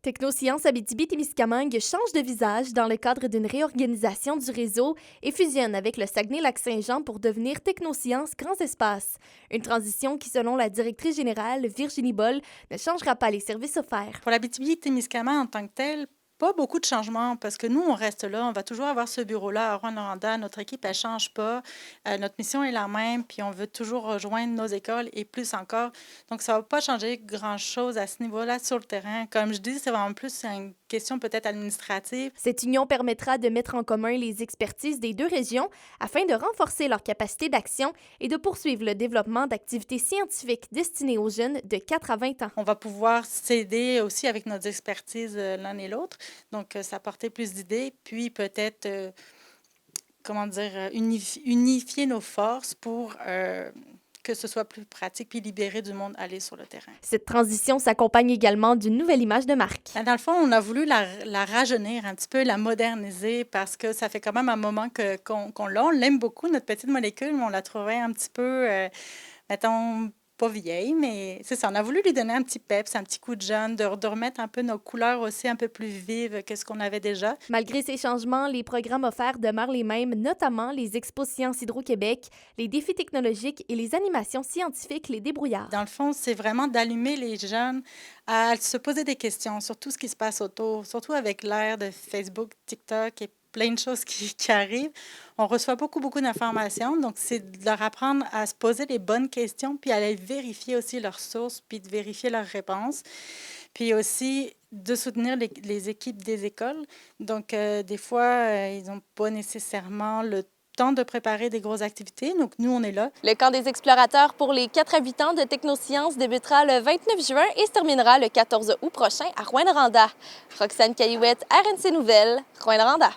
Technosciences Abitibi-Témiscamingue change de visage dans le cadre d'une réorganisation du réseau et fusionne avec le Saguenay-Lac-Saint-Jean pour devenir Technosciences Grands Espaces. Une transition qui, selon la directrice générale Virginie Boll, ne changera pas les services offerts. Pour l'Abitibi-Témiscamingue en tant que tel, pas beaucoup de changements parce que nous, on reste là. On va toujours avoir ce bureau-là à Rouyn-Noranda. Notre équipe, elle ne change pas. Notre mission est la même, puis on veut toujours rejoindre nos écoles et plus encore. Donc, ça ne va pas changer grand-chose à ce niveau-là sur le terrain. Comme je dis, c'est vraiment plus une question peut-être administrative. Cette union permettra de mettre en commun les expertises des deux régions afin de renforcer leur capacité d'action et de poursuivre le développement d'activités scientifiques destinées aux jeunes de 4 à 20 ans. On va pouvoir s'aider aussi avec nos expertises l'un et l'autre. Donc, ça apporter plus d'idées, puis peut-être, unifier nos forces pour que ce soit plus pratique, puis libérer du monde à aller sur le terrain. Cette transition s'accompagne également d'une nouvelle image de marque. Dans le fond, on a voulu la rajeunir un petit peu, la moderniser, parce que ça fait quand même un moment qu'on l'a. On l'aime beaucoup, notre petite molécule, mais on la trouvait un petit peu, mettons, pas vieille, mais c'est ça. On a voulu lui donner un petit peps, un petit coup de jeune, de remettre un peu nos couleurs aussi un peu plus vives que ce qu'on avait déjà. Malgré ces changements, les programmes offerts demeurent les mêmes, notamment les expos Sciences Hydro-Québec, les défis technologiques et les animations scientifiques, les débrouillards. Dans le fond, c'est vraiment d'allumer les jeunes à se poser des questions sur tout ce qui se passe autour, surtout avec l'ère de Facebook, TikTok et plein de choses qui arrivent. On reçoit beaucoup d'informations, donc c'est de leur apprendre à se poser les bonnes questions, puis à aller vérifier aussi leurs sources, puis de vérifier leurs réponses, puis aussi de soutenir les équipes des écoles. Donc, des fois, ils n'ont pas nécessairement le temps de préparer des grosses activités, donc nous, on est là. Le camp des explorateurs pour les 4 habitants de Technosciences débutera le 29 juin et se terminera le 14 août prochain à Rouyn-Noranda. Roxane Caillouette, RNC Nouvelles, Rouyn-Noranda.